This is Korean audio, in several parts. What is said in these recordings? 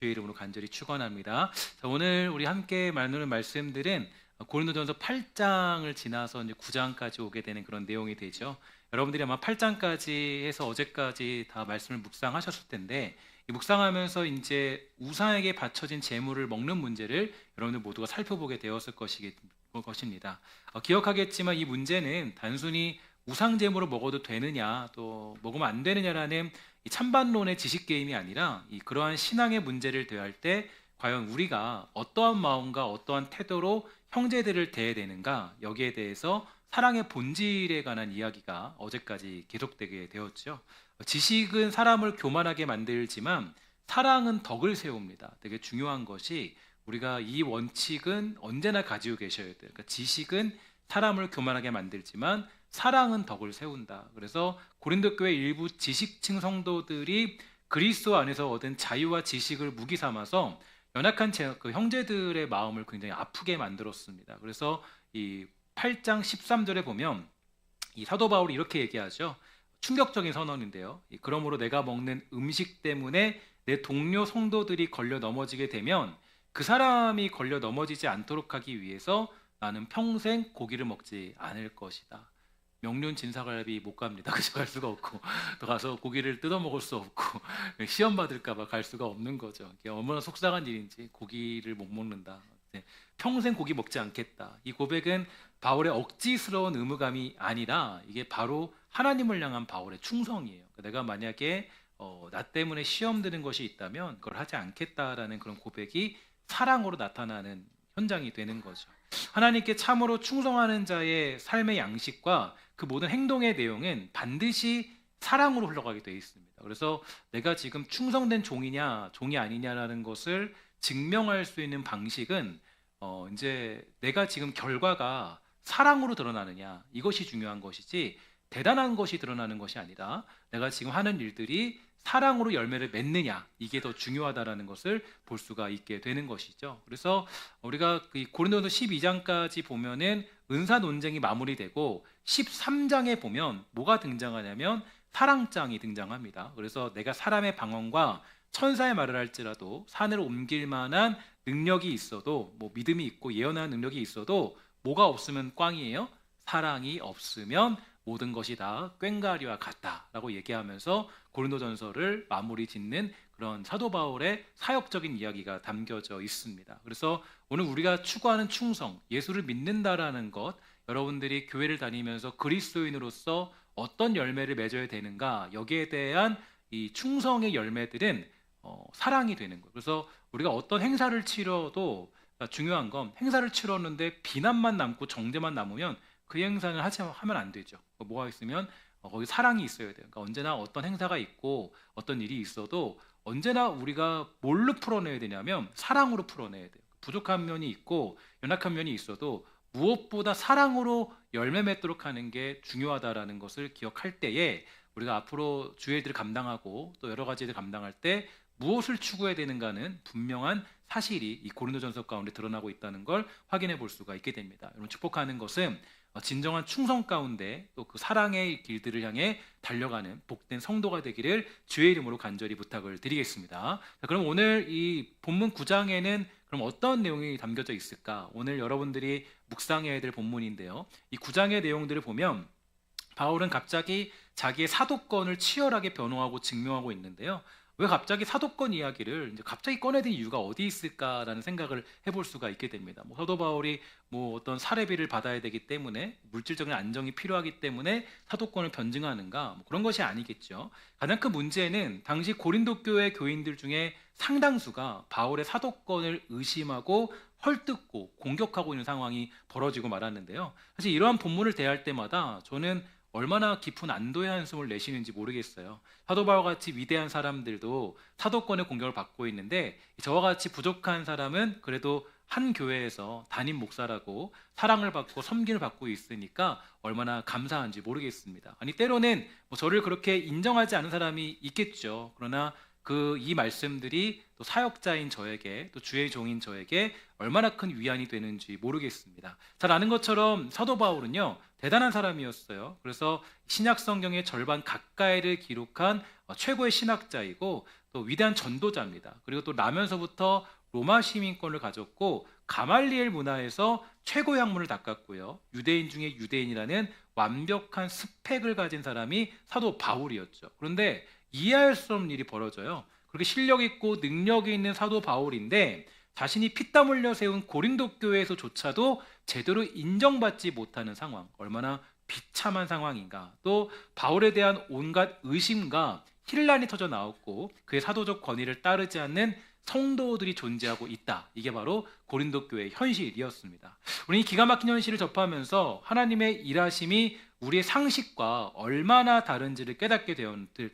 주의 이름으로 간절히 축원합니다. 자, 오늘 우리 함께 나누는 말씀들은 고린도전서 8장을 지나서 이제 9장까지 오게 되는 그런 내용이 되죠. 여러분들이 아마 8장까지 해서 어제까지 다 말씀을 묵상하셨을 텐데, 이 묵상하면서 이제 우상에게 바쳐진 제물을 먹는 문제를 여러분들 모두가 살펴보게 되었을 것입니다. 기억하겠지만 이 문제는 단순히 우상 제물을 먹어도 되느냐, 또 먹으면 안 되느냐라는 이 찬반론의 지식 게임이 아니라 그러한 신앙의 문제를 대할 때 과연 우리가 어떠한 마음과 어떠한 태도로 형제들을 대해야 되는가, 여기에 대해서 사랑의 본질에 관한 이야기가 어제까지 계속되게 되었죠. 지식은 사람을 교만하게 만들지만 사랑은 덕을 세웁니다. 되게 중요한 것이 우리가 이 원칙은 언제나 가지고 계셔야 돼요. 그러니까 지식은 사람을 교만하게 만들지만 사랑은 덕을 세운다. 그래서 고린도 교회 일부 지식층 성도들이 그리스도 안에서 얻은 자유와 지식을 무기 삼아서 연약한 그 형제들의 마음을 굉장히 아프게 만들었습니다. 그래서 이 8장 13절에 보면 이 사도 바울이 이렇게 얘기하죠. 충격적인 선언인데요. 그러므로 내가 먹는 음식 때문에 내 동료 성도들이 걸려 넘어지게 되면 그 사람이 걸려 넘어지지 않도록 하기 위해서 나는 평생 고기를 먹지 않을 것이다. 명륜 진사갈비 못 갑니다. 그저 갈 수가 없고, 또 가서 고기를 뜯어 먹을 수 없고, 시험 받을까봐 갈 수가 없는 거죠. 이게 얼마나 속상한 일인지. 고기를 못 먹는다. 네, 평생 고기 먹지 않겠다. 이 고백은 바울의 억지스러운 의무감이 아니라 이게 바로 하나님을 향한 바울의 충성이에요. 내가 만약에 나 때문에 시험 드는 것이 있다면 그걸 하지 않겠다라는 그런 고백이 사랑으로 나타나는 현장이 되는 거죠. 하나님께 참으로 충성하는 자의 삶의 양식과 그 모든 행동의 내용은 반드시 사랑으로 흘러가게 되어 있습니다. 그래서 내가 지금 충성된 종이냐 종이 아니냐라는 것을 증명할 수 있는 방식은 이제 내가 지금 결과가 사랑으로 드러나느냐, 이것이 중요한 것이지 대단한 것이 드러나는 것이 아니라 내가 지금 하는 일들이 사랑으로 열매를 맺느냐, 이게 더 중요하다라는 것을 볼 수가 있게 되는 것이죠. 그래서 우리가 고린도서 12장까지 보면은 은사 논쟁이 마무리되고 13장에 보면 뭐가 등장하냐면 사랑장이 등장합니다. 그래서 내가 사람의 방언과 천사의 말을 할지라도 산을 옮길 만한 능력이 있어도, 뭐 믿음이 있고 예언하는 능력이 있어도 뭐가 없으면 꽝이에요? 사랑이 없으면 모든 것이 다 꽹과리와 같다라고 얘기하면서 고린도전서를 마무리 짓는 그런 사도 바울의 사역적인 이야기가 담겨져 있습니다. 그래서 오늘 우리가 추구하는 충성, 예수를 믿는다라는 것, 여러분들이 교회를 다니면서 그리스도인으로서 어떤 열매를 맺어야 되는가, 여기에 대한 이 충성의 열매들은 사랑이 되는 거예요. 그래서 우리가 어떤 행사를 치러도 중요한 건, 행사를 치렀는데 비난만 남고 정죄만 남으면 그 행사는 하면 안 되죠. 뭐가 있으면 거기 사랑이 있어야 돼요. 그러니까 언제나 어떤 행사가 있고 어떤 일이 있어도 언제나 우리가 뭘로 풀어내야 되냐면 사랑으로 풀어내야 돼요. 부족한 면이 있고 연약한 면이 있어도 무엇보다 사랑으로 열매 맺도록 하는 게 중요하다라는 것을 기억할 때에 우리가 앞으로 주의 일들을 감당하고 또 여러 가지 일을 감당할 때 무엇을 추구해야 되는가는 분명한 사실이 이 고린도전서 가운데 드러나고 있다는 걸 확인해 볼 수가 있게 됩니다. 여러분, 축복하는 것은 진정한 충성 가운데 또 그 사랑의 길들을 향해 달려가는 복된 성도가 되기를 주의 이름으로 간절히 부탁을 드리겠습니다. 자, 그럼 오늘 이 본문 9장에는 그럼 어떤 내용이 담겨져 있을까? 오늘 여러분들이 묵상해야 될 본문인데요. 이 9장의 내용들을 보면 바울은 갑자기 자기의 사도권을 치열하게 변호하고 증명하고 있는데요. 왜 갑자기 사도권 이야기를 이제 갑자기 꺼내든 이유가 어디 있을까라는 생각을 해볼 수가 있게 됩니다. 뭐 사도 바울이 뭐 어떤 사례비를 받아야 되기 때문에, 물질적인 안정이 필요하기 때문에 사도권을 변증하는가, 뭐 그런 것이 아니겠죠. 가장 큰 문제는 당시 고린도 교회 교인들 중에 상당수가 바울의 사도권을 의심하고 헐뜯고 공격하고 있는 상황이 벌어지고 말았는데요. 사실 이러한 본문을 대할 때마다 저는 얼마나 깊은 안도의 한숨을 내쉬는지 모르겠어요. 사도 바울과 같이 위대한 사람들도 사도권의 공격을 받고 있는데, 저와 같이 부족한 사람은 그래도 한 교회에서 담임 목사라고 사랑을 받고 섬김을 받고 있으니까 얼마나 감사한지 모르겠습니다. 아니, 때로는 뭐 저를 그렇게 인정하지 않은 사람이 있겠죠. 그러나 이 말씀들이 또 사역자인 저에게, 또 주의 종인 저에게 얼마나 큰 위안이 되는지 모르겠습니다. 잘 아는 것처럼 사도 바울은요, 대단한 사람이었어요. 그래서 신약 성경의 절반 가까이를 기록한 최고의 신학자이고, 또 위대한 전도자입니다. 그리고 또 나면서부터 로마 시민권을 가졌고 가말리엘 문화에서 최고의 학문을 닦았고요. 유대인 중에 유대인이라는 완벽한 스펙을 가진 사람이 사도 바울이었죠. 그런데 이해할 수 없는 일이 벌어져요. 그렇게 실력 있고 능력이 있는 사도 바울인데 자신이 피땀 흘려 세운 고린도 교회에서조차도 제대로 인정받지 못하는 상황, 얼마나 비참한 상황인가. 또 바울에 대한 온갖 의심과 혼란이 터져 나왔고 그의 사도적 권위를 따르지 않는 성도들이 존재하고 있다. 이게 바로 고린도 교회의 현실이었습니다. 우리는 이 기가 막힌 현실을 접하면서 하나님의 일하심이 우리의 상식과 얼마나 다른지를 깨닫게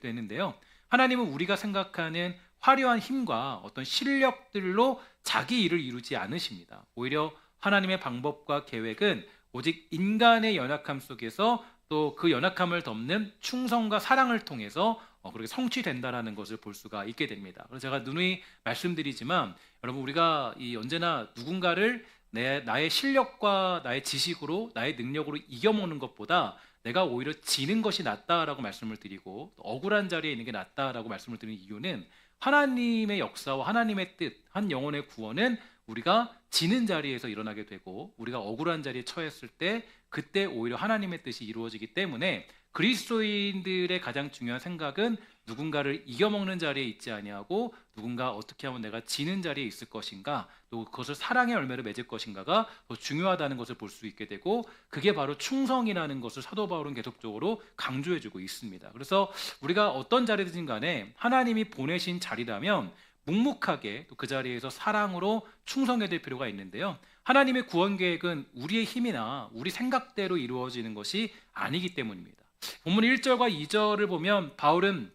되는데요. 하나님은 우리가 생각하는 화려한 힘과 어떤 실력들로 자기 일을 이루지 않으십니다. 오히려 하나님의 방법과 계획은 오직 인간의 연약함 속에서 또 그 연약함을 덮는 충성과 사랑을 통해서 그렇게 성취된다라는 것을 볼 수가 있게 됩니다. 그래서 제가 누누이 말씀드리지만 여러분 우리가 언제나 누군가를 나의 실력과 나의 지식으로 나의 능력으로 이겨먹는 것보다 내가 오히려 지는 것이 낫다라고 말씀을 드리고 억울한 자리에 있는 게 낫다라고 말씀을 드리는 이유는 하나님의 역사와 하나님의 뜻, 한 영혼의 구원은 우리가 지는 자리에서 일어나게 되고 우리가 억울한 자리에 처했을 때 그때 오히려 하나님의 뜻이 이루어지기 때문에 그리스도인들의 가장 중요한 생각은 누군가를 이겨먹는 자리에 있지 아니하고 누군가 어떻게 하면 내가 지는 자리에 있을 것인가 또 그것을 사랑의 열매로 맺을 것인가가 더 중요하다는 것을 볼 수 있게 되고 그게 바로 충성이라는 것을 사도 바울은 계속적으로 강조해주고 있습니다. 그래서 우리가 어떤 자리든 간에 하나님이 보내신 자리라면 묵묵하게 또 그 자리에서 사랑으로 충성해야 될 필요가 있는데요. 하나님의 구원 계획은 우리의 힘이나 우리 생각대로 이루어지는 것이 아니기 때문입니다. 본문 1절과 2절을 보면 바울은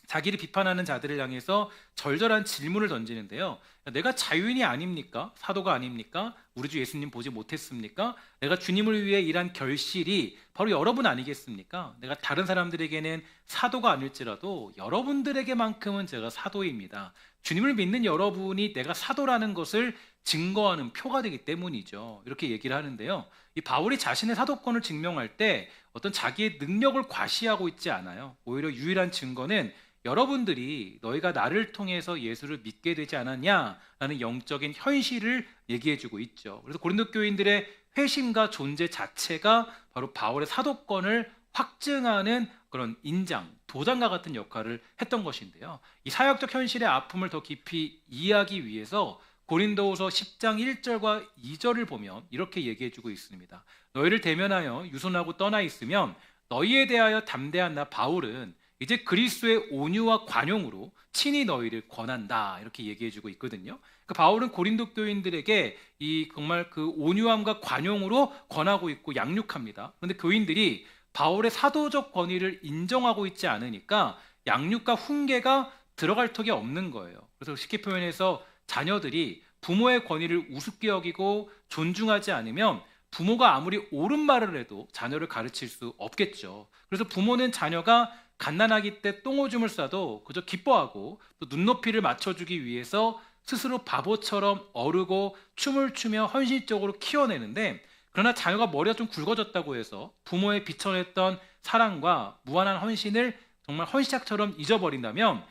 자기를 비판하는 자들을 향해서 절절한 질문을 던지는데요. 내가 자유인이 아닙니까? 사도가 아닙니까? 우리 주 예수님 보지 못했습니까? 내가 주님을 위해 일한 결실이 바로 여러분 아니겠습니까? 내가 다른 사람들에게는 사도가 아닐지라도 여러분들에게만큼은 제가 사도입니다. 주님을 믿는 여러분이 내가 사도라는 것을 증거하는 표가 되기 때문이죠. 이렇게 얘기를 하는데요. 이 바울이 자신의 사도권을 증명할 때 어떤 자기의 능력을 과시하고 있지 않아요. 오히려 유일한 증거는 여러분들이 너희가 나를 통해서 예수를 믿게 되지 않았냐라는 영적인 현실을 얘기해주고 있죠. 그래서 고린도 교인들의 회심과 존재 자체가 바로 바울의 사도권을 확증하는 그런 인장, 도장과 같은 역할을 했던 것인데요. 이 사역적 현실의 아픔을 더 깊이 이해하기 위해서 고린도후서 10장 1절과 2절을 보면 이렇게 얘기해주고 있습니다. 너희를 대면하여 유선하고 떠나 있으면 너희에 대하여 담대한 나 바울은 이제 그리스도의 온유와 관용으로 친히 너희를 권한다 이렇게 얘기해주고 있거든요. 그러니까 바울은 고린도 교인들에게 이 정말 그 온유함과 관용으로 권하고 있고 양육합니다. 그런데 교인들이 바울의 사도적 권위를 인정하고 있지 않으니까 양육과 훈계가 들어갈 턱이 없는 거예요. 그래서 쉽게 표현해서 자녀들이 부모의 권위를 우습게 여기고 존중하지 않으면 부모가 아무리 옳은 말을 해도 자녀를 가르칠 수 없겠죠. 그래서 부모는 자녀가 갓난아기 때 똥오줌을 싸도 그저 기뻐하고 또 눈높이를 맞춰주기 위해서 스스로 바보처럼 어르고 춤을 추며 헌신적으로 키워내는데 그러나 자녀가 머리가 좀 굵어졌다고 해서 부모의 비천했던 사랑과 무한한 헌신을 정말 헌시작처럼 잊어버린다면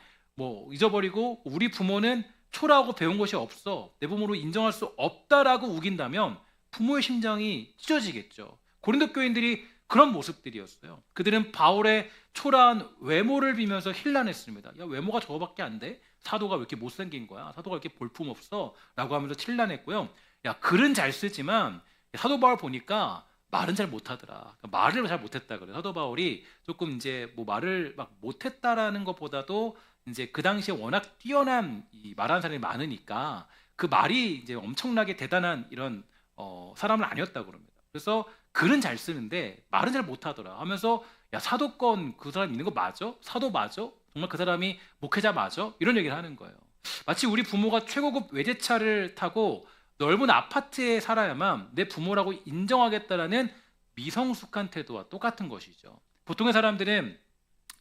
잊어버리고 우리 부모는 초라하고 배운 것이 없어 내 부모로 인정할 수 없다라고 우긴다면 부모의 심장이 찢어지겠죠. 고린도 교인들이 그런 모습들이었어요. 그들은 바울의 초라한 외모를 비면서 힐난했습니다. 야, 외모가 저거밖에 안 돼? 사도가 왜 이렇게 못생긴 거야? 사도가 이렇게 볼품없어? 라고 하면서 힐난했고요. 야, 글은 잘 쓰지만 사도 바울 보니까 말은 잘 못하더라. 말을 잘 못했다 그래요. 사도 바울이 조금 이제 말을 막 못했다라는 것보다도 이제 그 당시에 워낙 뛰어난 말하는 사람이 많으니까 그 말이 이제 엄청나게 대단한 이런 사람은 아니었다고 그럽니다. 그래서 글은 잘 쓰는데 말은 잘 못하더라 하면서 야, 사도권 그 사람 있는 거 맞아? 사도 맞아? 정말 그 사람이 목회자 맞아? 이런 얘기를 하는 거예요. 마치 우리 부모가 최고급 외제차를 타고 넓은 아파트에 살아야만 내 부모라고 인정하겠다라는 미성숙한 태도와 똑같은 것이죠. 보통의 사람들은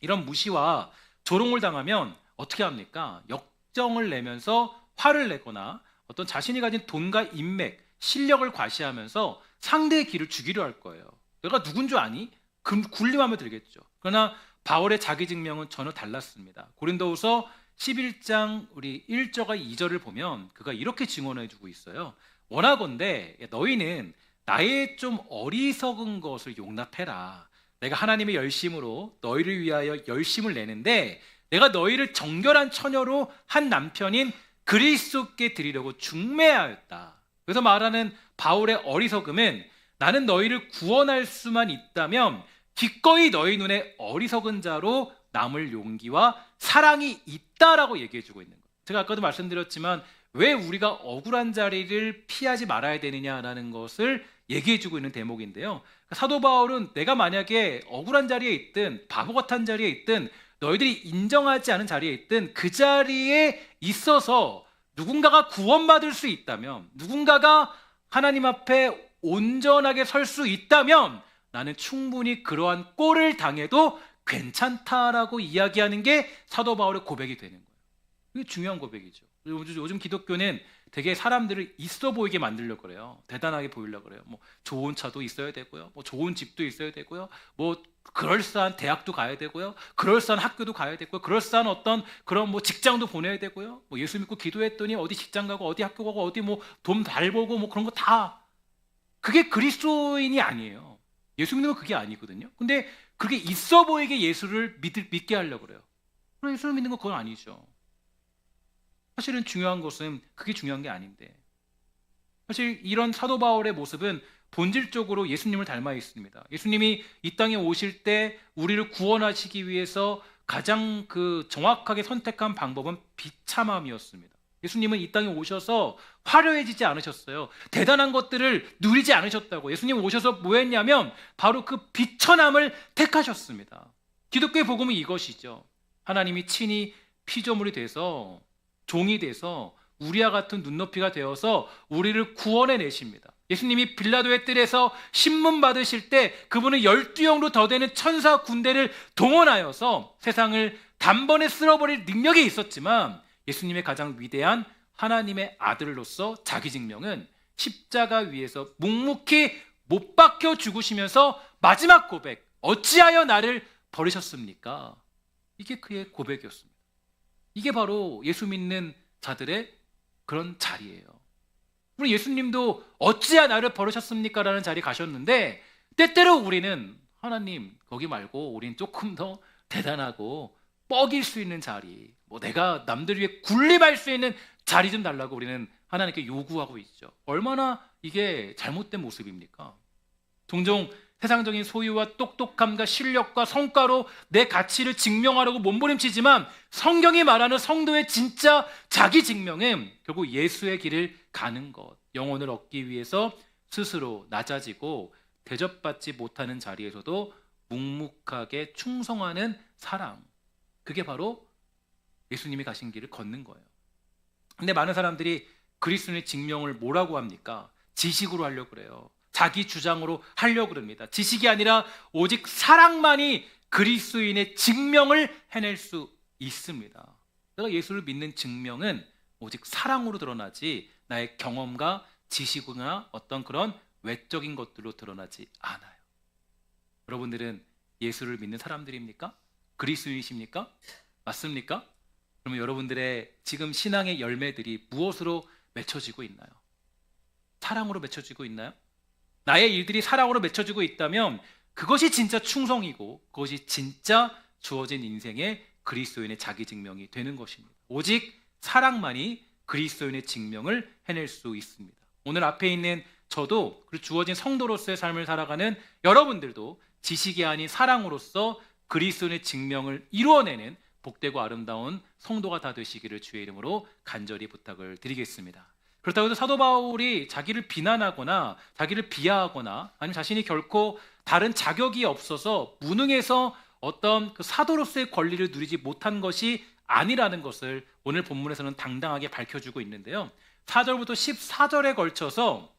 이런 무시와 조롱을 당하면 어떻게 합니까? 역정을 내면서 화를 내거나 어떤 자신이 가진 돈과 인맥, 실력을 과시하면서 상대의 길을 주기로 할 거예요. 내가 누군 줄 아니? 굴림하며 들겠죠. 그러나 바울의 자기 증명은 전혀 달랐습니다. 고린도후서 11장 우리 1절과 2절을 보면 그가 이렇게 증언해 주고 있어요. 원하건대 너희는 나의 좀 어리석은 것을 용납해라. 내가 하나님의 열심으로 너희를 위하여 열심을 내는데 내가 너희를 정결한 처녀로 한 남편인 그리스도께 드리려고 중매하였다. 그래서 말하는 바울의 어리석음은 나는 너희를 구원할 수만 있다면 기꺼이 너희 눈에 어리석은 자로 남을 용기와 사랑이 있다라고 얘기해 주고 있는 거예요. 제가 아까도 말씀드렸지만 왜 우리가 억울한 자리를 피하지 말아야 되느냐라는 것을 얘기해 주고 있는 대목인데요. 사도 바울은 내가 만약에 억울한 자리에 있든 바보 같은 자리에 있든 너희들이 인정하지 않은 자리에 있든 그 자리에 있어서 누군가가 구원받을 수 있다면, 누군가가 하나님 앞에 온전하게 설 수 있다면 나는 충분히 그러한 꼴을 당해도 괜찮다라고 이야기하는 게 사도 바울의 고백이 되는 거예요. 이게 중요한 고백이죠. 요즘 기독교는 되게 사람들을 있어 보이게 만들려고 그래요. 대단하게 보이려고 그래요. 뭐 좋은 차도 있어야 되고요. 뭐 좋은 집도 있어야 되고요. 뭐 그럴싸한 대학도 가야 되고요. 그럴싸한 학교도 가야 되고요. 그럴싸한 어떤 그런 뭐 직장도 보내야 되고요. 뭐 예수 믿고 기도했더니 어디 직장 가고 어디 학교 가고 어디 뭐 돈 잘 벌고 뭐 그런 거 다 그게 그리스도인이 아니에요. 예수 믿는 건 그게 아니거든요. 근데 그게 있어 보이게 예수를 믿게 하려고 그래요. 그럼 예수를 믿는 건 그건 아니죠. 사실은 중요한 것은 그게 중요한 게 아닌데, 사실 이런 사도 바울의 모습은 본질적으로 예수님을 닮아 있습니다. 예수님이 이 땅에 오실 때 우리를 구원하시기 위해서 가장 정확하게 선택한 방법은 비참함이었습니다. 예수님은 이 땅에 오셔서 화려해지지 않으셨어요. 대단한 것들을 누리지 않으셨다고. 예수님 오셔서 뭐 했냐면 바로 그 비천함을 택하셨습니다. 기독교의 복음은 이것이죠. 하나님이 친히 피조물이 돼서 종이 돼서 우리와 같은 눈높이가 되어서 우리를 구원해 내십니다. 예수님이 빌라도의 뜰에서 신문 받으실 때 그분은 12영으로 더 되는 천사 군대를 동원하여서 세상을 단번에 쓸어버릴 능력이 있었지만 예수님의 가장 위대한 하나님의 아들로서 자기 증명은 십자가 위에서 묵묵히 못 박혀 죽으시면서 마지막 고백, 어찌하여 나를 버리셨습니까? 이게 그의 고백이었습니다. 이게 바로 예수 믿는 자들의 그런 자리예요. 우리 예수님도 어찌야 나를 버리셨습니까? 라는 자리에 가셨는데 때때로 우리는 하나님 거기 말고 우린 조금 더 대단하고 뻐길 수 있는 자리, 뭐 내가 남들 위해 군림할 수 있는 자리 좀 달라고 우리는 하나님께 요구하고 있죠. 얼마나 이게 잘못된 모습입니까? 종종 세상적인 소유와 똑똑함과 실력과 성과로 내 가치를 증명하려고 몸부림치지만 성경이 말하는 성도의 진짜 자기 증명은 결국 예수의 길을 가는 것, 영혼을 얻기 위해서 스스로 낮아지고 대접받지 못하는 자리에서도 묵묵하게 충성하는 사랑, 그게 바로 예수님이 가신 길을 걷는 거예요. 근데 많은 사람들이 그리스도의 증명을 뭐라고 합니까? 지식으로 하려고 그래요. 자기 주장으로 하려고 그럽니다. 지식이 아니라 오직 사랑만이 그리스도인의 증명을 해낼 수 있습니다. 내가 예수를 믿는 증명은 오직 사랑으로 드러나지 나의 경험과 지식이나 어떤 그런 외적인 것들로 드러나지 않아요. 여러분들은 예수를 믿는 사람들입니까? 그리스도인이십니까? 맞습니까? 그러면 여러분들의 지금 신앙의 열매들이 무엇으로 맺혀지고 있나요? 사랑으로 맺혀지고 있나요? 나의 일들이 사랑으로 맺혀지고 있다면 그것이 진짜 충성이고 그것이 진짜 주어진 인생의 그리스도인의 자기 증명이 되는 것입니다. 오직 사랑만이 그리스도인의 증명을 해낼 수 있습니다. 오늘 앞에 있는 저도 그리고 주어진 성도로서의 삶을 살아가는 여러분들도 지식이 아닌 사랑으로서 그리스도인의 증명을 이루어내는 복되고 아름다운 성도가 다 되시기를 주의 이름으로 간절히 부탁을 드리겠습니다. 그렇다고 해서 사도 바울이 자기를 비난하거나 자기를 비하하거나 아니면 자신이 결코 다른 자격이 없어서 무능해서 어떤 그 사도로서의 권리를 누리지 못한 것이 아니라는 것을 오늘 본문에서는 당당하게 밝혀주고 있는데요. 4절부터 14절에 걸쳐서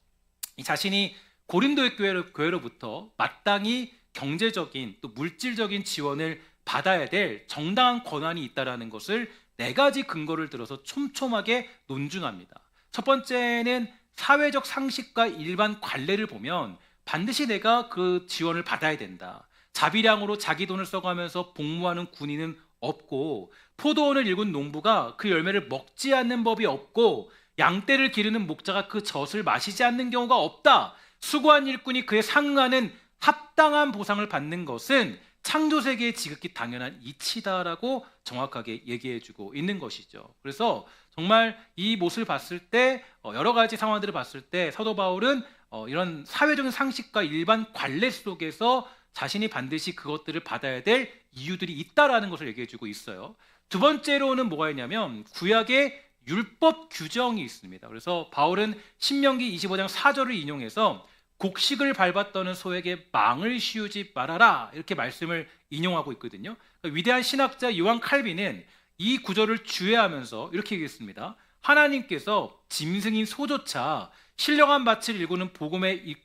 자신이 고린도의 교회로부터 마땅히 경제적인 또 물질적인 지원을 받아야 될 정당한 권한이 있다는 것을 4가지 근거를 들어서 촘촘하게 논증합니다. 첫 번째는 사회적 상식과 일반 관례를 보면 반드시 내가 그 지원을 받아야 된다. 자비량으로 자기 돈을 써가면서 복무하는 군인은 없고, 포도원을 일군 농부가 그 열매를 먹지 않는 법이 없고, 양떼를 기르는 목자가 그 젖을 마시지 않는 경우가 없다. 수고한 일꾼이 그에 상응하는 합당한 보상을 받는 것은 창조세계의 지극히 당연한 이치다라고 정확하게 얘기해주고 있는 것이죠. 그래서 정말 이 모습을 봤을 때, 여러 가지 상황들을 봤을 때 사도 바울은 이런 사회적인 상식과 일반 관례 속에서 자신이 반드시 그것들을 받아야 될 이유들이 있다라는 것을 얘기해주고 있어요. 두 번째로는 뭐가 있냐면 구약의 율법 규정이 있습니다. 그래서 바울은 신명기 25장 4절을 인용해서 곡식을 밟았더는 소에게 망을 씌우지 말아라, 이렇게 말씀을 인용하고 있거든요. 그러니까 위대한 신학자 요한 칼빈은 이 구절을 주의하면서 이렇게 얘기했습니다. 하나님께서 짐승인 소조차 신령한 밭을 일구는 복음의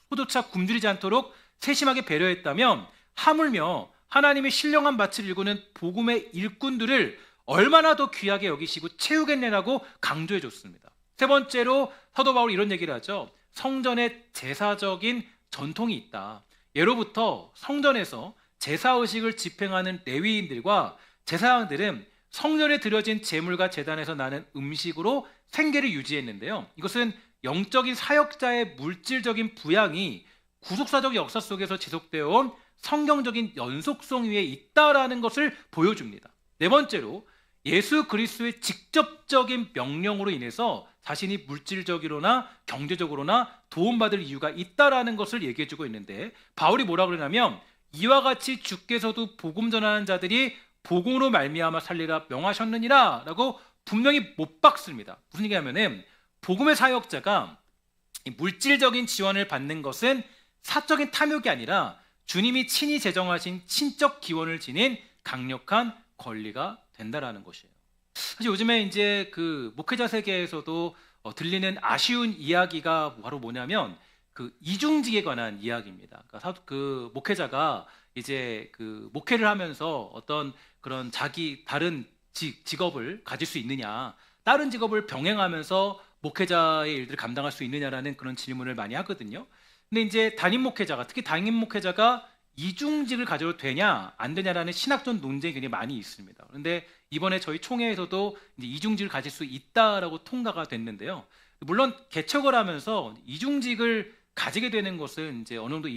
소조차 굶주리지 않도록 세심하게 배려했다면, 하물며 하나님의 신령한 밭을 일구는 복음의 일꾼들을 얼마나 더 귀하게 여기시고 채우겠냐라고 강조해 줬습니다. 세 번째로 사도 바울이 이런 얘기를 하죠. 성전에 제사적인 전통이 있다. 예로부터 성전에서 제사의식을 집행하는 레위인들과 제사장들은 성전에 드려진 제물과 제단에서 나는 음식으로 생계를 유지했는데요. 이것은 영적인 사역자의 물질적인 부양이 구속사적 역사 속에서 지속되어 온 성경적인 연속성 위에 있다라는 것을 보여줍니다. 네 번째로 예수 그리스도의 직접적인 명령으로 인해서 자신이 물질적으로나 경제적으로나 도움받을 이유가 있다라는 것을 얘기해주고 있는데, 바울이 뭐라 그러냐면 이와 같이 주께서도 복음 전하는 자들이 복음으로 말미암아 살리라 명하셨느니라 라고 분명히 못 박습니다. 무슨 얘기냐면은 복음의 사역자가 물질적인 지원을 받는 것은 사적인 탐욕이 아니라 주님이 친히 제정하신 친적 기원을 지닌 강력한 권리가 된다라는 것이에요. 사실 요즘에 이제 그 목회자 세계에서도 들리는 아쉬운 이야기가 바로 뭐냐면 그 이중직에 관한 이야기입니다. 그러니까 그 목회자가 이제 그 목회를 하면서 어떤 그런 자기 다른 직업을 가질 수 있느냐, 다른 직업을 병행하면서 목회자의 일들을 감당할 수 있느냐라는 그런 질문을 많이 하거든요. 근데 이제 담임 목회자가, 특히 담임 목회자가 이중직을 가져도 되냐 안 되냐라는 신학적 논쟁이 굉장히 많이 있습니다. 그런데 이번에 저희 총회에서도 이제 이중직을 가질 수 있다라고 통과가 됐는데요. 물론 개척을 하면서 이중직을 가지게 되는 것은 이제 어느 정도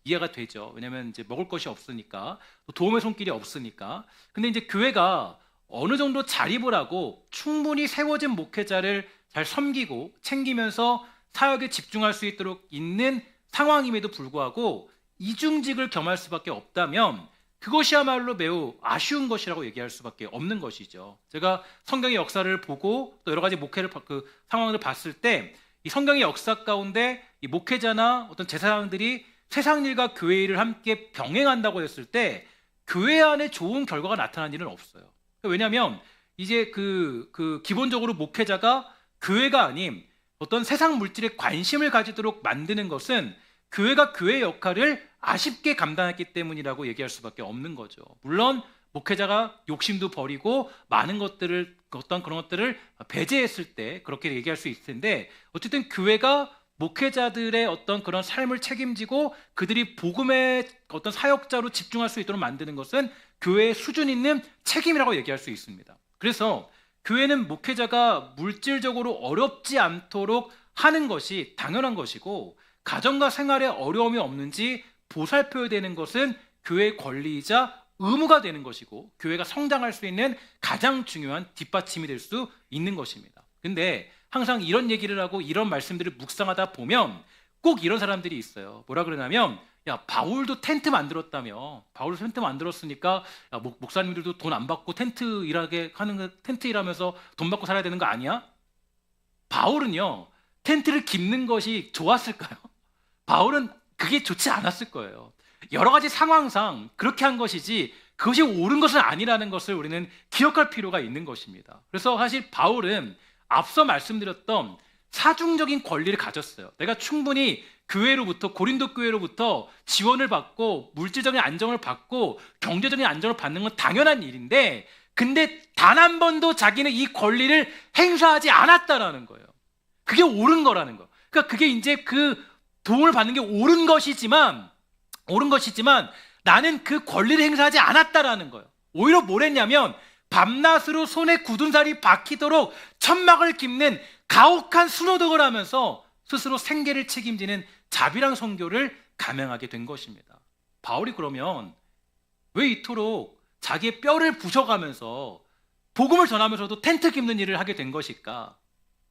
이해가 되죠. 왜냐하면 이제 먹을 것이 없으니까, 또 도움의 손길이 없으니까. 근데 이제 교회가 어느 정도 자립을 하고 충분히 세워진 목회자를 잘 섬기고 챙기면서 사역에 집중할 수 있도록 있는 상황임에도 불구하고 이중직을 겸할 수밖에 없다면 그것이야말로 매우 아쉬운 것이라고 얘기할 수밖에 없는 것이죠. 제가 성경의 역사를 보고 또 여러 가지 목회를 그 상황을 봤을 때 이 성경의 역사 가운데 이 목회자나 어떤 제사장들이 세상 일과 교회 일을 함께 병행한다고 했을 때 교회 안에 좋은 결과가 나타난 일은 없어요. 왜냐하면 이제 그 기본적으로 목회자가 교회가 아닌 어떤 세상 물질에 관심을 가지도록 만드는 것은 교회가 교회의 역할을 아쉽게 감당했기 때문이라고 얘기할 수밖에 없는 거죠. 물론 목회자가 욕심도 버리고 많은 것들을, 어떤 그런 것들을 배제했을 때 그렇게 얘기할 수 있을 텐데, 어쨌든 교회가 목회자들의 어떤 그런 삶을 책임지고 그들이 복음의 어떤 사역자로 집중할 수 있도록 만드는 것은 교회의 수준 있는 책임이라고 얘기할 수 있습니다. 그래서 교회는 목회자가 물질적으로 어렵지 않도록 하는 것이 당연한 것이고, 가정과 생활에 어려움이 없는지 보살펴야 되는 것은 교회의 권리이자 의무가 되는 것이고, 교회가 성장할 수 있는 가장 중요한 뒷받침이 될 수 있는 것입니다. 근데 항상 이런 얘기를 하고 이런 말씀들을 묵상하다 보면 꼭 이런 사람들이 있어요. 뭐라 그러냐면, 야, 바울도 텐트 만들었다며. 바울도 텐트 만들었으니까 야, 목사님들도 돈 안 받고 텐트 일하게 하는, 텐트 일하면서 돈 받고 살아야 되는 거 아니야? 바울은요, 텐트를 깁는 것이 좋았을까요? 바울은 그게 좋지 않았을 거예요. 여러 가지 상황상 그렇게 한 것이지 그것이 옳은 것은 아니라는 것을 우리는 기억할 필요가 있는 것입니다. 그래서 사실 바울은 앞서 말씀드렸던 사중적인 권리를 가졌어요. 내가 충분히 교회로부터, 고린도 교회로부터 지원을 받고 물질적인 안정을 받고 경제적인 안정을 받는 건 당연한 일인데, 근데 단 한 번도 자기는 이 권리를 행사하지 않았다라는 거예요. 그게 옳은 거라는 거예요. 그러니까 그게 이제 그 도움을 받는 게 옳은 것이지만 나는 그 권리를 행사하지 않았다라는 거예요. 오히려 뭘 했냐면 밤낮으로 손에 굳은 살이 박히도록 천막을 깁는 가혹한 순호독을 하면서 스스로 생계를 책임지는 자비랑 선교를 감행하게 된 것입니다. 바울이 그러면 왜 이토록 자기의 뼈를 부셔가면서 복음을 전하면서도 텐트 깁는 일을 하게 된 것일까?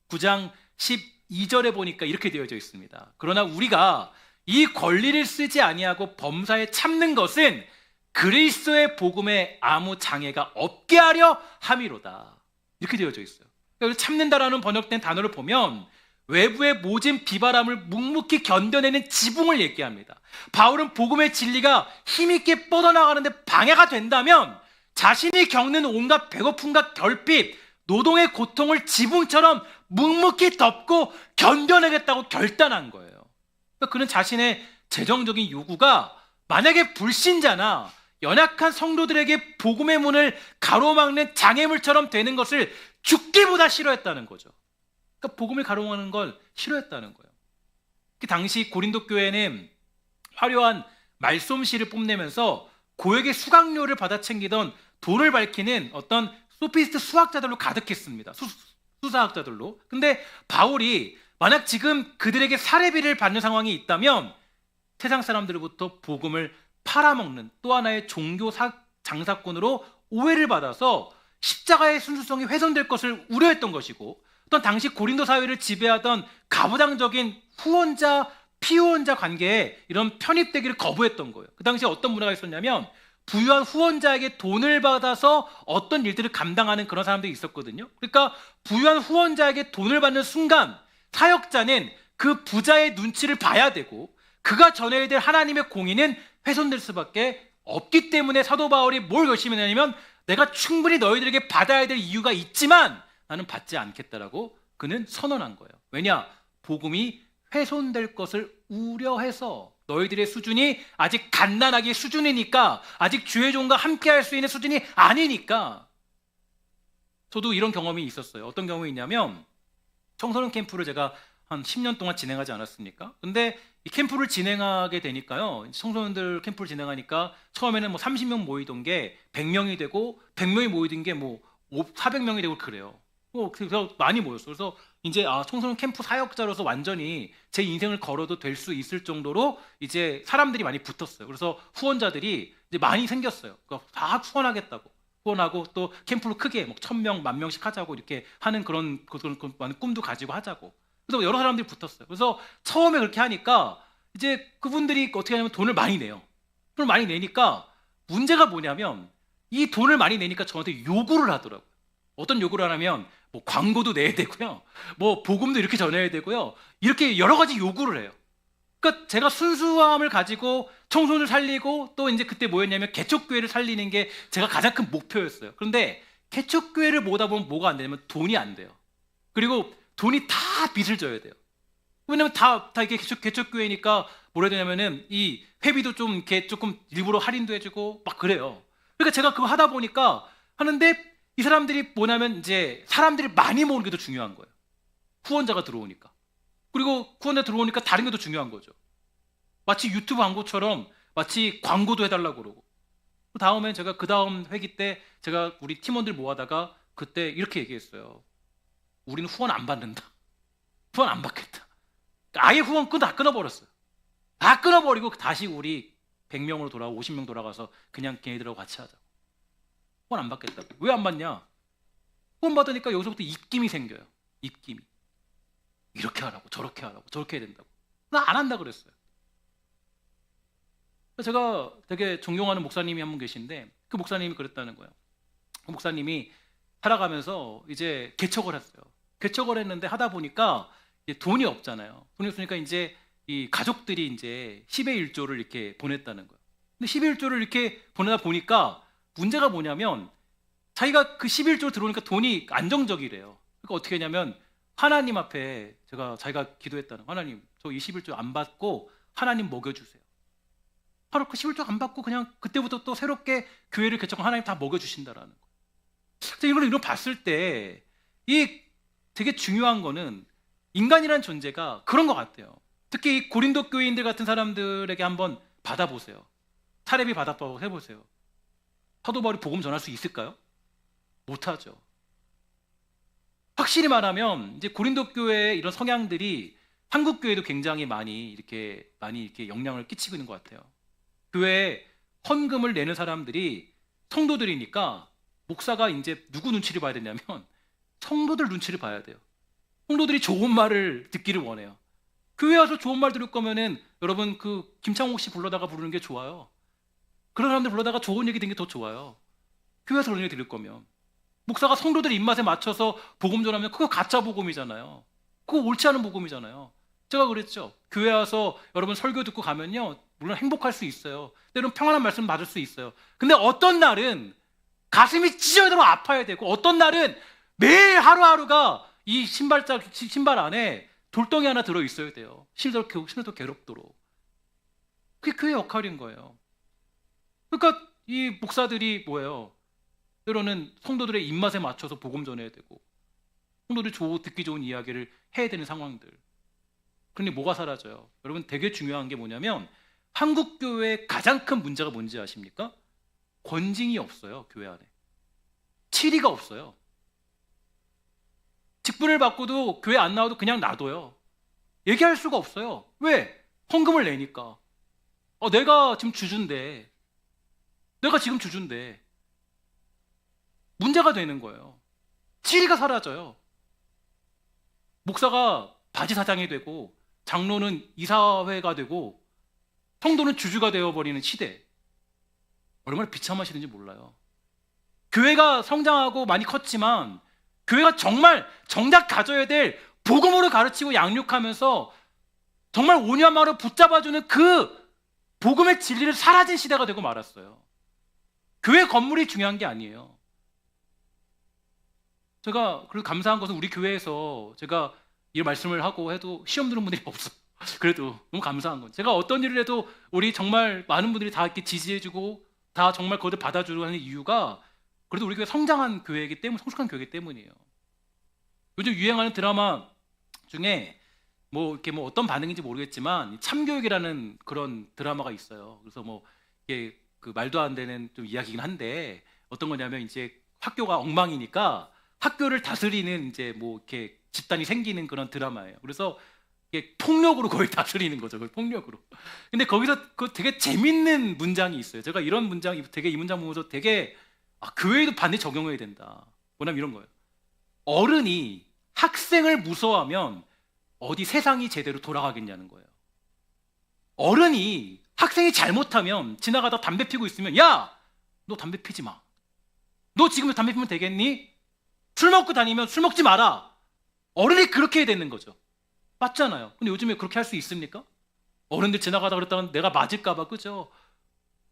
9장 12절에 보니까 이렇게 되어져 있습니다. 그러나 우리가 이 권리를 쓰지 아니하고 범사에 참는 것은 그리스도의 복음에 아무 장애가 없게 하려 함이로다. 이렇게 되어져 있어요. 그러니까 참는다라는 번역된 단어를 보면 외부의 모진 비바람을 묵묵히 견뎌내는 지붕을 얘기합니다. 바울은 복음의 진리가 힘있게 뻗어나가는데 방해가 된다면 자신이 겪는 온갖 배고픔과 결핍, 노동의 고통을 지붕처럼 묵묵히 덮고 견뎌내겠다고 결단한 거예요. 그러니까 그는 자신의 재정적인 요구가 만약에 불신자나 연약한 성도들에게 복음의 문을 가로막는 장애물처럼 되는 것을 죽기보다 싫어했다는 거죠. 그러니까 복음을 가로막는 걸 싫어했다는 거예요. 그 당시 고린도 교회는 화려한 말솜씨를 뽐내면서 고액의 수강료를 받아 챙기던 돈을 밝히는 어떤 소피스트 수학자들로 가득했습니다. 수사학자들로. 근데 바울이 만약 지금 그들에게 사례비를 받는 상황이 있다면 세상 사람들로부터 복음을 팔아먹는 또 하나의 종교 장사꾼으로 오해를 받아서 십자가의 순수성이 훼손될 것을 우려했던 것이고, 또 당시 고린도 사회를 지배하던 가부장적인 후원자 피후원자 관계에 이런 편입되기를 거부했던 거예요. 그 당시에 어떤 문화가 있었냐면 부유한 후원자에게 돈을 받아서 어떤 일들을 감당하는 그런 사람들이 있었거든요. 그러니까 부유한 후원자에게 돈을 받는 순간 사역자는 그 부자의 눈치를 봐야 되고 그가 전해야 될 하나님의 공의는 훼손될 수밖에 없기 때문에 사도 바울이 뭘 열심히 했냐면 내가 충분히 너희들에게 받아야 될 이유가 있지만 나는 받지 않겠다라고 그는 선언한 거예요. 왜냐? 복음이 훼손될 것을 우려해서 너희들의 수준이 아직 갓난아기 수준이니까 아직 주의 종과 함께 할 수 있는 수준이 아니니까. 저도 이런 경험이 있었어요. 어떤 경험이 있냐면 청소년 캠프를 제가 한 10년 동안 진행하지 않았습니까? 근데 이 캠프를 진행하게 되니까요. 청소년들 캠프를 진행하니까 처음에는 뭐 30명 모이던 게 100명이 되고 100명이 모이던 게 뭐 400명이 되고 그래요. 그래서 많이 모였어요. 그래서 이제 청소년 캠프 사역자로서 완전히 제 인생을 걸어도 될 수 있을 정도로 이제 사람들이 많이 붙었어요. 그래서 후원자들이 이제 많이 생겼어요. 그러니까 다 후원하겠다고. 후원하고 또 캠프를 크게 뭐 1000명, 10,000명씩 하자고 이렇게 하는 그런 꿈도 가지고 하자고. 그래서 여러 사람들이 붙었어요. 그래서 처음에 그렇게 하니까 이제 그분들이 어떻게 하냐면 돈을 많이 내요. 돈을 많이 내니까 문제가 뭐냐면 이 돈을 많이 내니까 저한테 요구를 하더라고요. 어떤 요구를 하냐면 뭐 광고도 내야 되고요. 뭐 복음도 이렇게 전해야 되고요. 이렇게 여러 가지 요구를 해요. 그러니까 제가 순수함을 가지고 청소년을 살리고 또 이제 그때 뭐였냐면 개척교회를 살리는 게 제가 가장 큰 목표였어요. 그런데 개척교회를 모으다 보면 뭐가 안 되냐면 돈이 안 돼요. 그리고 돈이 다 빚을 져야 돼요. 왜냐면 다 이게 개척교회니까 뭐라 해야 되냐면은 이 회비도 좀 이렇게 조금 일부러 할인도 해주고 막 그래요. 그러니까 제가 그거 하다 보니까 하는데 이 사람들이 뭐냐면 이제 사람들이 많이 모으는 게 더 중요한 거예요. 후원자가 들어오니까. 그리고 후원자 들어오니까 다른 게 더 중요한 거죠. 마치 유튜브 광고처럼 마치 광고도 해달라고 그러고. 그 다음에 제가 그 다음 회기 때 제가 우리 팀원들 모아다가 그때 이렇게 얘기했어요. 우리는 후원 안 받는다. 후원 안 받겠다. 아예 후원 다 끊어버렸어요. 다 끊어버리고 다시 우리 100명으로 돌아가고 50명 돌아가서 그냥 걔네들하고 같이 하자. 후원 안 받겠다고. 왜 안 받냐? 후원 받으니까 여기서부터 입김이 생겨요. 입김이. 이렇게 하라고 저렇게 하라고 저렇게 해야 된다고. 나 안 한다 그랬어요. 제가 되게 존경하는 목사님이 한 분 계신데 그 목사님이 그랬다는 거예요. 그 목사님이 살아가면서 이제 개척을 했어요. 개척을 했는데 하다 보니까 이제 돈이 없잖아요. 돈이 없으니까 이제 이 가족들이 이제 10의 1조를 이렇게 보냈다는 거예요. 근데 10의 1조를 이렇게 보내다 보니까 문제가 뭐냐면 자기가 그 11조 들어오니까 돈이 안정적이래요. 그러니까 어떻게 했냐면 하나님 앞에 자기가 기도했다는 하나님 저 21조 안 받고 하나님 먹여주세요. 바로 그 11조 안 받고 그냥 그때부터 또 새롭게 교회를 개척한 하나님 다 먹여주신다라는 거예요. 이런 봤을 때 이 되게 중요한 거는 인간이라는 존재가 그런 것 같아요. 특히 이 고린도 교인들 같은 사람들에게 한번 받아보세요. 사례비 받아보고 해보세요. 사도 바울이 복음 전할 수 있을까요? 못하죠. 확실히 말하면 이제 고린도 교회의 이런 성향들이 한국 교회도 굉장히 많이 이렇게 영향을 끼치고 있는 것 같아요. 교회에 헌금을 내는 사람들이 성도들이니까 목사가 이제 누구 눈치를 봐야 되냐면 성도들 눈치를 봐야 돼요. 성도들이 좋은 말을 듣기를 원해요. 교회 와서 좋은 말 들을 거면은 여러분 그 김창옥 씨 불러다가 부르는 게 좋아요. 그런 사람들 불러다가 좋은 얘기 듣는 게 더 좋아요. 교회 와서 그런 얘기 들을 거면. 목사가 성도들 입맛에 맞춰서 복음 전하면 그거 가짜 복음이잖아요. 그거 옳지 않은 복음이잖아요. 제가 그랬죠. 교회 와서 여러분 설교 듣고 가면요, 물론 행복할 수 있어요. 때로는 평안한 말씀 받을 수 있어요. 근데 어떤 날은 가슴이 찢어지도록 아파야 되고, 어떤 날은 매일 하루하루가 이 신발 안에 돌덩이 하나 들어 있어야 돼요. 신을도 괴롭도록. 그게 그의 역할인 거예요. 그러니까 이 목사들이 뭐예요? 때로는 성도들의 입맛에 맞춰서 복음 전해야 되고, 성도들이 듣기 좋은 이야기를 해야 되는 상황들. 그런데 뭐가 사라져요? 여러분 되게 중요한 게 뭐냐면 한국 교회의 가장 큰 문제가 뭔지 아십니까? 권징이 없어요. 교회 안에. 치리가 없어요. 직분을 받고도 교회 안 나와도 그냥 놔둬요. 얘기할 수가 없어요. 왜? 헌금을 내니까. 내가 지금 주주인데. 문제가 되는 거예요. 치리가 사라져요. 목사가 바지 사장이 되고 장로는 이사회가 되고 성도는 주주가 되어버리는 시대. 얼마나 비참한 시대인지 몰라요. 교회가 성장하고 많이 컸지만 교회가 정말 정작 가져야 될 복음으로 가르치고 양육하면서 정말 온유한마로 붙잡아주는 그 복음의 진리를 사라진 시대가 되고 말았어요. 교회 건물이 중요한 게 아니에요. 제가 그리고 감사한 것은 우리 교회에서 제가 이 말씀을 하고 해도 시험 드는 분들이 없어요. 그래도 너무 감사한 건 제가 어떤 일을 해도 우리 정말 많은 분들이 다 이렇게 지지해주고 다 정말 그것을 받아주려 하는 이유가 그래도 우리 교회 성장한 교회이기 때문에, 성숙한 교회이기 때문이에요. 요즘 유행하는 드라마 중에 이렇게 어떤 반응인지 모르겠지만 참교육이라는 그런 드라마가 있어요. 그래서 이게 그 말도 안 되는 좀 이야기긴 한데 어떤 거냐면 이제 학교가 엉망이니까 학교를 다스리는 이제 이렇게 집단이 생기는 그런 드라마예요. 그래서 이게 폭력으로 거의 다스리는 거죠. 그걸 폭력으로. 근데 거기서 그 되게 재밌는 문장이 있어요. 제가 이런 문장, 되게 이 문장 보면서 되게 교회에도 반드시 적용해야 된다. 뭐냐면 이런 거예요. 어른이 학생을 무서워하면 어디 세상이 제대로 돌아가겠냐는 거예요. 어른이 학생이 잘못하면 지나가다 담배 피고 있으면 야! 너 담배 피지 마. 너 지금 담배 피면 되겠니? 술 먹고 다니면 술 먹지 마라. 어른이 그렇게 해야 되는 거죠. 맞잖아요. 근데 요즘에 그렇게 할 수 있습니까? 어른들 지나가다 그랬다가 내가 맞을까봐, 그죠?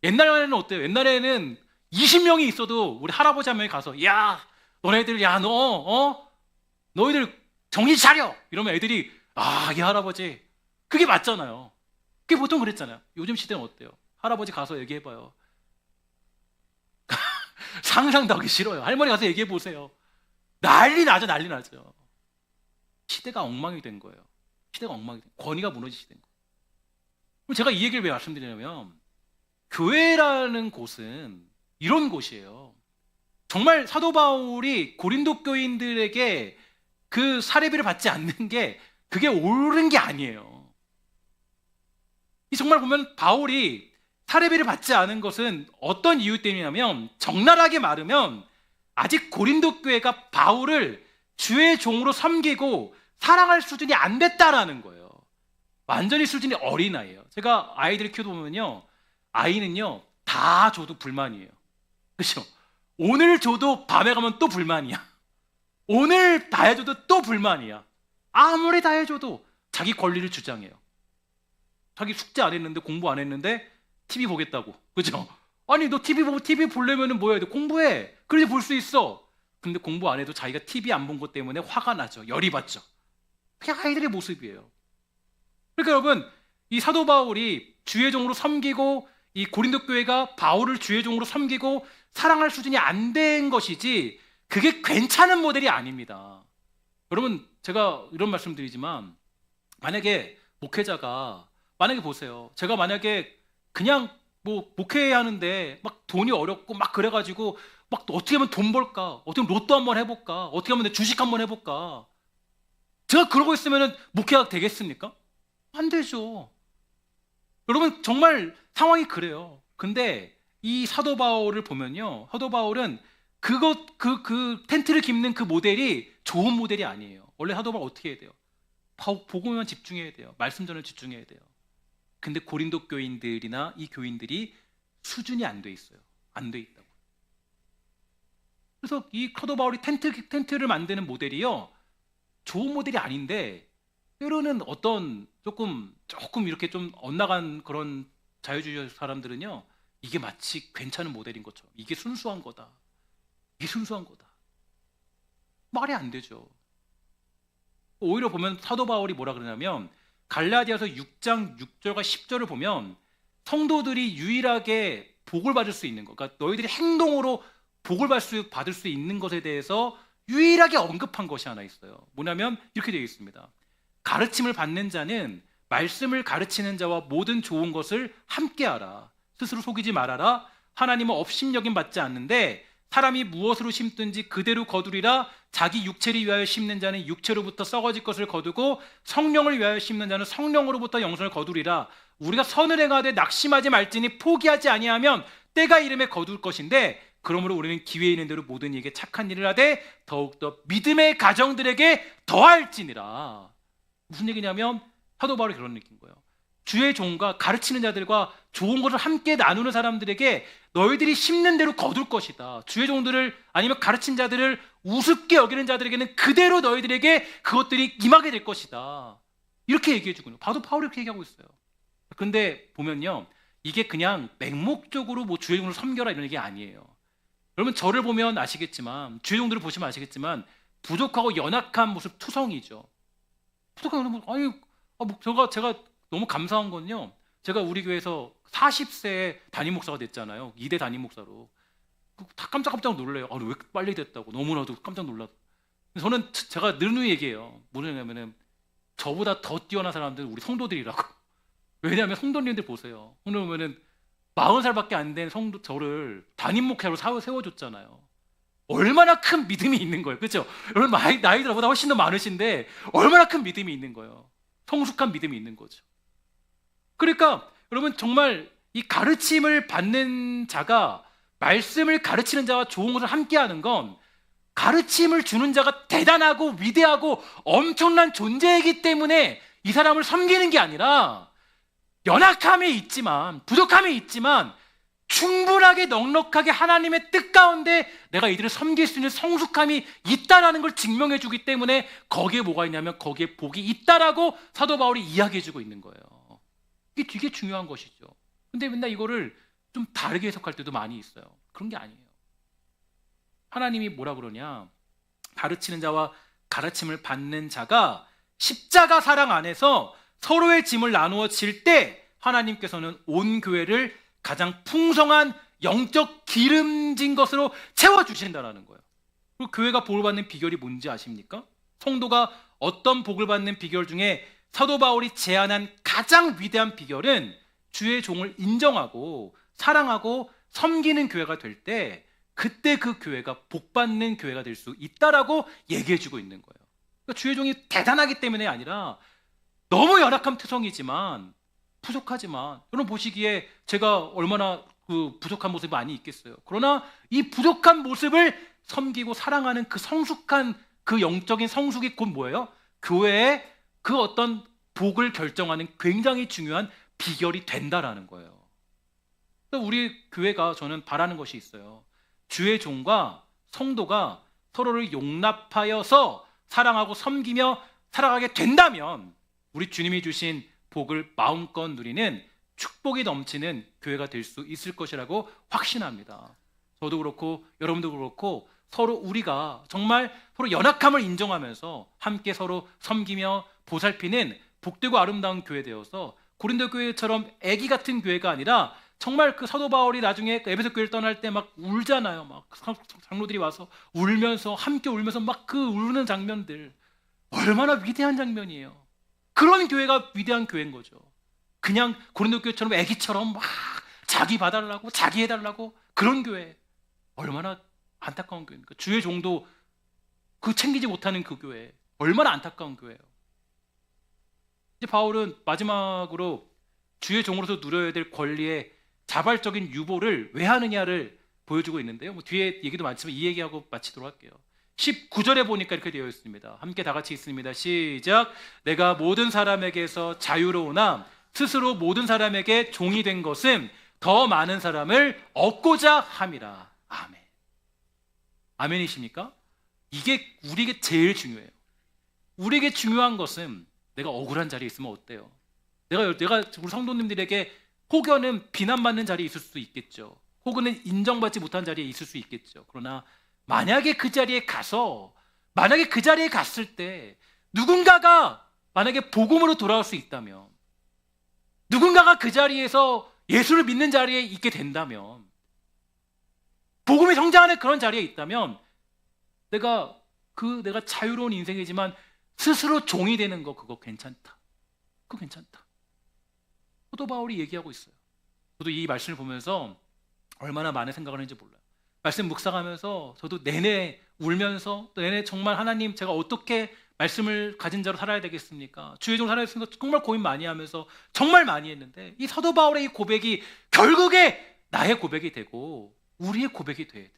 옛날에는 어때요? 옛날에는 20명이 있어도 우리 할아버지 한 명이 가서 야, 너네들, 야, 너희들 정신 차려! 이러면 애들이 이 할아버지. 그게 맞잖아요. 그게 보통 그랬잖아요. 요즘 시대는 어때요? 할아버지 가서 얘기해봐요. 상상도 하기 싫어요. 할머니 가서 얘기해보세요. 난리 나죠. 시대가 엉망이 된 거예요. 권위가 무너진 시대인 거예요. 그럼 제가 이 얘기를 왜 말씀드리냐면 교회라는 곳은 이런 곳이에요. 정말 사도 바울이 고린도 교인들에게 그 사례비를 받지 않는 게 그게 옳은 게 아니에요. 정말 보면 바울이 사례비를 받지 않은 것은 어떤 이유 때문이냐면 적나라하게 말하면 아직 고린도 교회가 바울을 주의 종으로 섬기고 사랑할 수준이 안 됐다라는 거예요. 완전히 수준이 어린아이예요. 제가 아이들 키워보면요, 아이는요 다 줘도 불만이에요. 그렇죠? 오늘 줘도 밤에 가면 또 불만이야. 오늘 다 해줘도 또 불만이야. 아무리 다 해줘도 자기 권리를 주장해요. 자기 숙제 안 했는데, 공부 안 했는데 TV 보겠다고. 그죠? 아니 너 TV 보려면 뭐 해야 돼? 공부해. 그래야 볼 수 있어. 근데 공부 안 해도 자기가 TV 안 본 것 때문에 화가 나죠. 열이 받죠. 그게 아이들의 모습이에요. 그러니까 여러분, 이 사도 바울이 주의 종으로 섬기고 이 고린도 교회가 바울을 주의 종으로 섬기고 사랑할 수준이 안 된 것이지 그게 괜찮은 모델이 아닙니다. 여러분, 제가 이런 말씀 드리지만 만약에 목회자가, 만약에 보세요. 제가 만약에 그냥 뭐 목회하는데 막 돈이 어렵고 막 그래가지고 막 어떻게 하면 돈 벌까? 어떻게 하면 로또 한번 해볼까? 어떻게 하면 내 주식 한번 해볼까? 제가 그러고 있으면 목회가 되겠습니까? 안 되죠. 여러분 정말 상황이 그래요. 근데 이 사도 바울을 보면요, 사도 바울은 그 텐트를 깁는 그 모델이 좋은 모델이 아니에요. 원래 사도 바울 어떻게 해야 돼요? 복음에만 집중해야 돼요. 말씀 전을 집중해야 돼요. 근데 고린도 교인들이나 이 교인들이 수준이 안 돼 있어요. 안 돼 있다고. 그래서 이 사도 바울이 텐트를 만드는 모델이요, 좋은 모델이 아닌데 때로는 어떤 조금 이렇게 좀 엇나간 그런 자유주의 사람들은요, 이게 마치 괜찮은 모델인 것처럼, 이게 순수한 거다, 이게 순수한 거다. 말이 안 되죠. 오히려 보면 사도 바울이 뭐라 그러냐면, 갈라디아서 6장 6절과 10절을 보면 성도들이 유일하게 복을 받을 수 있는 것, 그러니까 너희들이 행동으로 복을 받을 수 있는 것에 대해서 유일하게 언급한 것이 하나 있어요. 뭐냐면 이렇게 되어 있습니다. 가르침을 받는 자는 말씀을 가르치는 자와 모든 좋은 것을 함께하라. 스스로 속이지 말아라. 하나님은 업신여김 받지 않는데 사람이 무엇으로 심든지 그대로 거두리라. 자기 육체를 위하여 심는 자는 육체로부터 썩어질 것을 거두고 성령을 위하여 심는 자는 성령으로부터 영생을 거두리라. 우리가 선을 행하되 낙심하지 말지니 포기하지 아니하면 때가 이름에 거둘 것인데, 그러므로 우리는 기회 있는 대로 모든 이에게 착한 일을 하되 더욱더 믿음의 가정들에게 더할지니라. 무슨 얘기냐면 사도 바울이 그런 느낀 거예요. 주의 종과 가르치는 자들과 좋은 것을 함께 나누는 사람들에게 너희들이 심는 대로 거둘 것이다. 주의 종들을, 아니면 가르친 자들을 우습게 여기는 자들에게는 그대로 너희들에게 그것들이 임하게 될 것이다. 이렇게 얘기해 주거든요. 봐도 바울이 이렇게 얘기하고 있어요. 그런데 보면요, 이게 그냥 맹목적으로 뭐 주의 종을 섬겨라 이런 얘기 아니에요. 여러분 저를 보면 아시겠지만, 주의 종들을 보시면 아시겠지만 부족하고 연약한 모습 투성이죠. 부족한 모습, 제가 너무 감사한 건요, 제가 우리 교회에서 40세에 담임 목사가 됐잖아요. 2대 담임 목사로. 다 깜짝깜짝 놀래요. 왜 빨리 됐다고. 너무나도 깜짝 놀라고. 저는 제가 늘 얘기해요. 뭐냐면은 저보다 더 뛰어난 사람들은 우리 성도들이라고. 왜냐하면 성도님들 보세요. 오늘 보면은 40살밖에 안 된 저를 담임 목회로 세워줬잖아요. 얼마나 큰 믿음이 있는 거예요. 그렇죠? 여러분 나이들 보다 훨씬 더 많으신데 얼마나 큰 믿음이 있는 거예요. 성숙한 믿음이 있는 거죠. 그러니까 여러분 정말 이 가르침을 받는 자가 말씀을 가르치는 자와 좋은 것을 함께하는 건, 가르침을 주는 자가 대단하고 위대하고 엄청난 존재이기 때문에 이 사람을 섬기는 게 아니라, 연약함이 있지만 부족함이 있지만 충분하게 넉넉하게 하나님의 뜻 가운데 내가 이들을 섬길 수 있는 성숙함이 있다라는 걸 증명해 주기 때문에 거기에 뭐가 있냐면 거기에 복이 있다라고 사도 바울이 이야기해 주고 있는 거예요. 이게 되게 중요한 것이죠. 근데 맨날 이거를 좀 다르게 해석할 때도 많이 있어요. 그런 게 아니에요. 하나님이 뭐라 그러냐, 가르치는 자와 가르침을 받는 자가 십자가 사랑 안에서 서로의 짐을 나누어 질 때 하나님께서는 온 교회를 가장 풍성한 영적 기름진 것으로 채워주신다는 거예요. 그리고 교회가 복을 받는 비결이 뭔지 아십니까? 성도가 어떤 복을 받는 비결 중에 사도 바울이 제안한 가장 위대한 비결은 주의 종을 인정하고 사랑하고 섬기는 교회가 될 때, 그때 그 교회가 복받는 교회가 될 수 있다라고 얘기해주고 있는 거예요. 그러니까 주의 종이 대단하기 때문에 아니라, 너무 열악한 투성이지만 부족하지만, 여러분 보시기에 제가 얼마나 그 부족한 모습이 많이 있겠어요. 그러나 이 부족한 모습을 섬기고 사랑하는 그 성숙한 그 영적인 성숙이 곧 뭐예요? 교회의 그 어떤 복을 결정하는 굉장히 중요한 비결이 된다라는 거예요. 우리 교회가 저는 바라는 것이 있어요. 주의 종과 성도가 서로를 용납하여서 사랑하고 섬기며 살아가게 된다면 우리 주님이 주신 복을 마음껏 누리는 축복이 넘치는 교회가 될 수 있을 것이라고 확신합니다. 저도 그렇고 여러분도 그렇고 서로 우리가 정말 서로 연약함을 인정하면서 함께 서로 섬기며 보살피는 복되고 아름다운 교회 되어서 고린도 교회처럼 애기 같은 교회가 아니라, 정말 그 사도 바울이 나중에 에베소 교회를 떠날 때 막 울잖아요. 막 장로들이 와서 울면서 함께 울면서 막 그 우는 장면들, 얼마나 위대한 장면이에요. 그런 교회가 위대한 교회인 거죠. 그냥 고린도 교회처럼 애기처럼 막 자기 봐달라고, 자기 해달라고, 그런 교회. 얼마나 안타까운 교회입니까? 주의 종도 그 챙기지 못하는 그 교회, 얼마나 안타까운 교회예요. 이제 바울은 마지막으로 주의 종으로서 누려야 될 권리의 자발적인 유보를 왜 하느냐를 보여주고 있는데요. 뭐 뒤에 얘기도 많지만 이 얘기하고 마치도록 할게요. 19절에 보니까 이렇게 되어 있습니다. 함께 다 같이 있습니다. 시작. 내가 모든 사람에게서 자유로우나 스스로 모든 사람에게 종이 된 것은 더 많은 사람을 얻고자 함이라. 아멘. 아멘이십니까? 이게 우리에게 제일 중요해요. 우리에게 중요한 것은 내가 억울한 자리에 있으면 어때요? 내가 우리 성도님들에게 혹여는 비난받는 자리에 있을 수도 있겠죠. 혹은 인정받지 못한 자리에 있을 수 있겠죠. 그러나 만약에 그 자리에 갔을 때 누군가가 만약에 복음으로 돌아올 수 있다면, 누군가가 그 자리에서 예수를 믿는 자리에 있게 된다면, 복음이 성장하는 그런 자리에 있다면, 내가 자유로운 인생이지만 스스로 종이 되는 거, 그거 괜찮다. 그거 괜찮다. 사도 바울이 얘기하고 있어요. 저도 이 말씀을 보면서 얼마나 많은 생각을 했는지 몰라요. 말씀 묵상하면서 저도 내내 울면서, 또 내내 정말 하나님, 제가 어떻게 말씀을 가진 자로 살아야 되겠습니까? 주의 종으로 살아야 되겠습니까? 정말 고민 많이 하면서 정말 많이 했는데, 이 사도 바울의 이 고백이 결국에 나의 고백이 되고 우리의 고백이 돼야 돼요.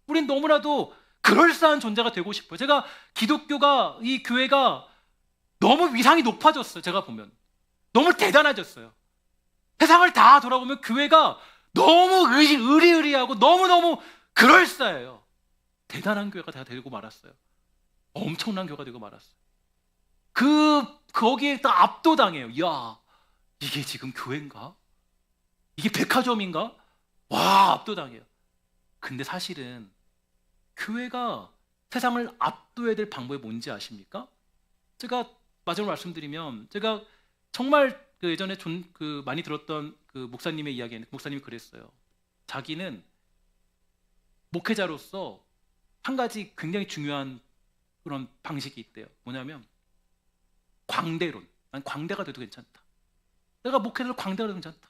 우린 너무나도 그럴싸한 존재가 되고 싶어요. 제가 기독교가, 이 교회가 너무 위상이 높아졌어요. 제가 보면 너무 대단해졌어요. 세상을 다 돌아보면 교회가 너무 의리의리하고 너무너무 그럴싸해요. 대단한 교회가 다 되고 말았어요. 엄청난 교회가 되고 말았어요. 거기에 또 압도당해요. 이야, 이게 지금 교회인가? 이게 백화점인가? 와, 압도당해요. 근데 사실은 교회가 세상을 압도해야 될 방법이 뭔지 아십니까? 제가 마지막으로 말씀드리면, 제가 정말 예전에 많이 들었던 그 목사님의 이야기인데, 목사님이 그랬어요. 자기는 목회자로서 한 가지 굉장히 중요한 그런 방식이 있대요. 뭐냐면 광대론. 난 광대가 돼도 괜찮다. 내가 목회자로 광대가 돼도 괜찮다.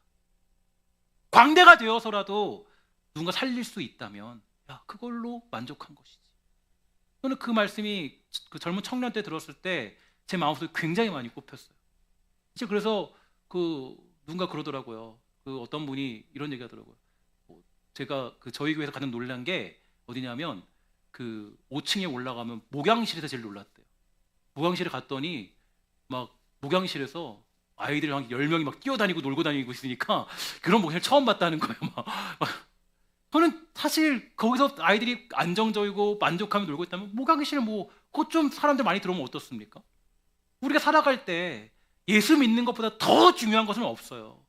광대가 되어서라도 누군가 살릴 수 있다면, 야, 그걸로 만족한 것이지. 저는 그 말씀이 그 젊은 청년 때 들었을 때 제 마음속에 굉장히 많이 꼽혔어요. 그래서 누군가 그러더라고요. 어떤 분이 이런 얘기 하더라고요. 제가 저희 교회에서 가장 놀란 게 어디냐면, 5층에 올라가면 목양실에서 제일 놀랐대요. 목양실에 갔더니 막 목양실에서 아이들 한 10명이 막 뛰어다니고 놀고 다니고 있으니까 그런 목양실 처음 봤다는 거예요. 저는 사실 거기서 아이들이 안정적이고 만족하며 놀고 있다면, 목양실 그것 좀 사람들 많이 들어오면 어떻습니까? 우리가 살아갈 때 예수 믿는 것보다 더 중요한 것은 없어요.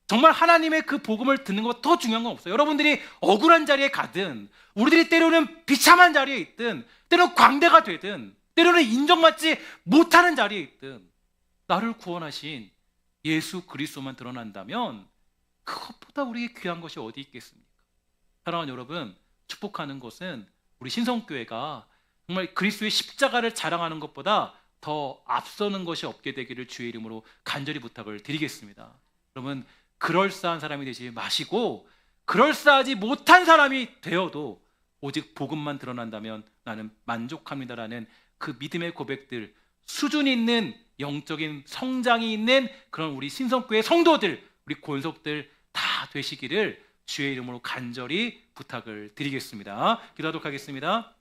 정말 하나님의 그 복음을 듣는 것보다 더 중요한 건 없어요. 여러분들이 억울한 자리에 가든, 우리들이 때로는 비참한 자리에 있든, 때로는 광대가 되든, 때로는 인정받지 못하는 자리에 있든, 나를 구원하신 예수 그리스도만 드러난다면 그것보다 우리에게 귀한 것이 어디 있겠습니까? 사랑하는 여러분, 축복하는 것은 우리 신성교회가 정말 그리스도의 십자가를 자랑하는 것보다 더 앞서는 것이 없게 되기를 주의 이름으로 간절히 부탁을 드리겠습니다. 여러분, 그럴싸한 사람이 되지 마시고, 그럴싸하지 못한 사람이 되어도 오직 복음만 드러난다면 나는 만족합니다라는 그 믿음의 고백들, 수준 있는 영적인 성장이 있는 그런 우리 신성교회 성도들, 우리 권속들 다 되시기를 주의 이름으로 간절히 부탁을 드리겠습니다. 기도하도록 하겠습니다.